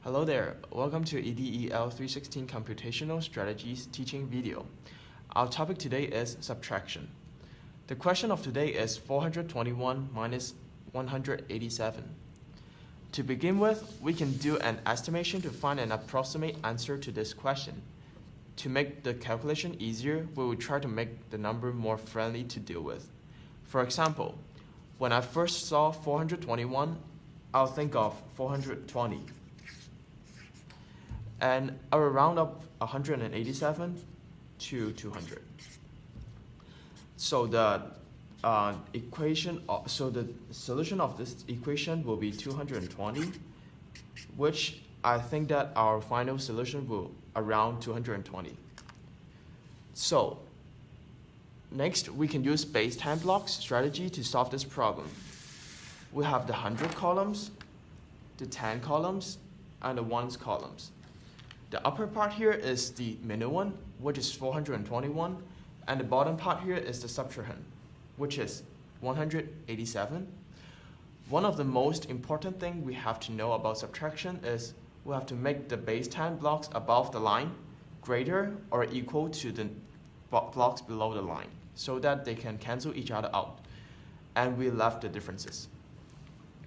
Hello there, welcome to Edel 316 Computational Strategies teaching video. Our topic today is subtraction. The question of today is 421 minus 187. To begin with, we can do an estimation to find an approximate answer to this question. To make the calculation easier, we will try to make the number more friendly to deal with. For example, when I first saw 421, I'll think of 420. And I will round up 187 to 200. So the solution of this equation will be 220, which I think that our final solution will around 220. So next, we can use base 10 blocks strategy to solve this problem. We have the 100 columns, the 10 columns, and the ones columns. The upper part here is the middle one, which is 421, and the bottom part here is the subtraction, which is 187. One of the most important things we have to know about subtraction is we have to make the base 10 blocks above the line greater or equal to the blocks below the line, so that they can cancel each other out, and we left the differences.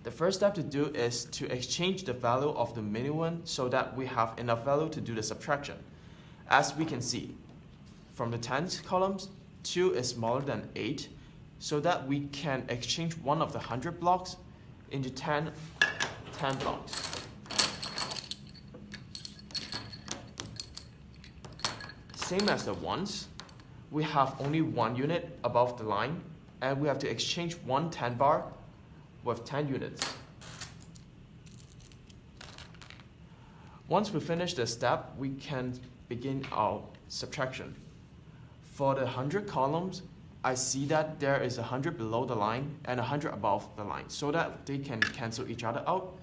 The first step to do is to exchange the value of the middle one so that we have enough value to do the subtraction. As we can see, from the tens columns, 2 is smaller than 8, so that we can exchange one of the 100 blocks into 10 blocks. Same as the ones, we have only one unit above the line, and we have to exchange one 10 bar with 10 units. Once we finish this step, we can begin our subtraction. For the 100 columns, I see that there is 100 below the line and 100 above the line, so that they can cancel each other out.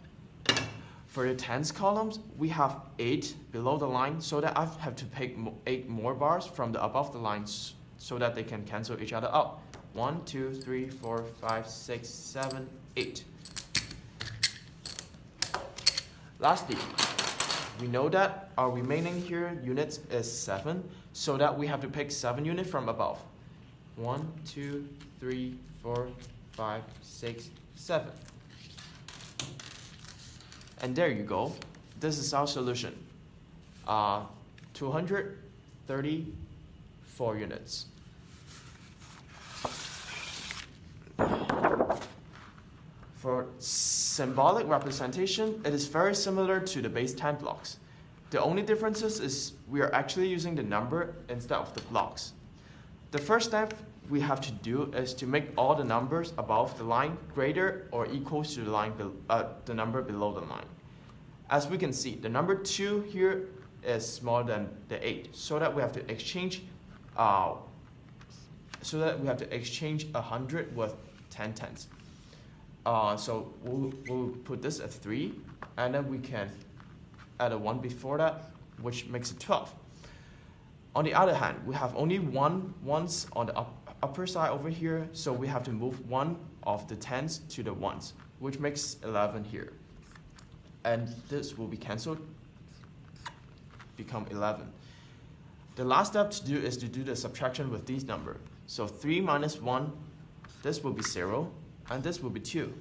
For the tens columns, we have 8 below the line, so that I have to pick 8 more bars from the above the lines so that they can cancel each other out. 1, 2, 3, 4, 5, 6, 7, 8. Lastly, we know that our remaining here units is 7, so that we have to pick 7 units from above. 1, 2, 3, 4, 5, 6, 7. And there you go. This is our solution. 234 units. For symbolic representation, it is very similar to the base 10 blocks. The only difference is we are actually using the number instead of the blocks. The first step we have to do is to make all the numbers above the line greater or equal to the number below the line. As we can see, the number 2 here is smaller than the 8, so that we have to exchange 100 with 10 tens. So we'll put this at 3, and then we can add a 1 before that, which makes it 12. On the other hand, we have only ones on the upper side over here, so we have to move one of the tens to the ones, which makes 11 here. And this will be cancelled, become 11. The last step to do is to do the subtraction with these numbers. So 3 minus 1, this will be 0. And this will be 2.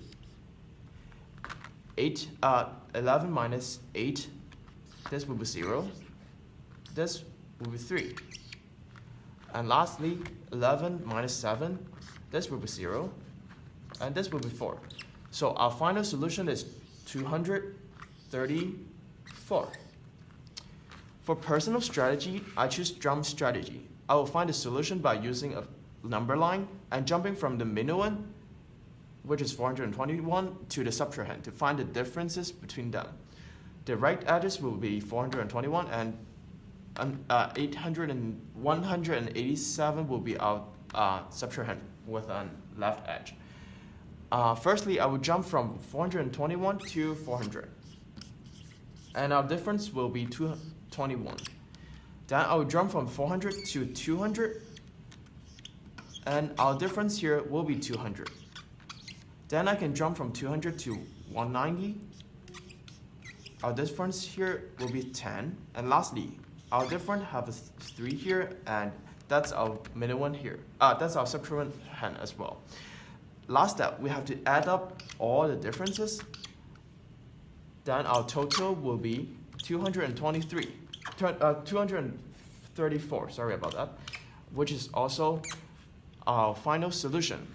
11 minus 8, this will be 0. This will be 3. And lastly, 11 minus 7, this will be 0. And this will be 4. So our final solution is 234. For personal strategy, I choose jump strategy. I will find the solution by using a number line and jumping from the middle one, which is 421, to the subtrahend to find the differences between them. The right edges will be 421, and 187 will be our subtrahend with a left edge. Firstly, I will jump from 421 to 400, and our difference will be 221. Then I will jump from 400 to 200, and our difference here will be 200. Then I can jump from 200 to 190, our difference here will be 10. And lastly, our difference have a 3 here, and that's our middle one here. That's our subtrahend as well. Last step, we have to add up all the differences. Then our total will be 234, sorry about that, which is also our final solution.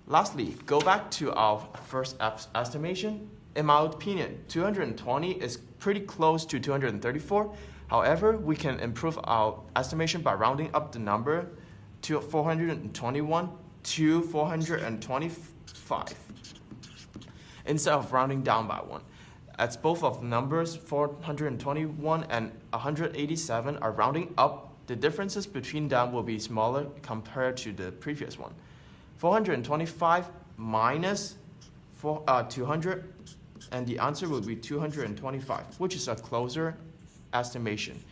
Lastly, go back to our first estimation. In my opinion, 220 is pretty close to 234. However, we can improve our estimation by rounding up the number to 421 to 425 instead of rounding down by 1. As both of the numbers 421 and 187 are rounding up, the differences between them will be smaller compared to the previous one. 425 minus 200, and the answer will be 225, which is a closer estimation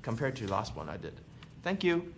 compared to the last one I did. Thank you.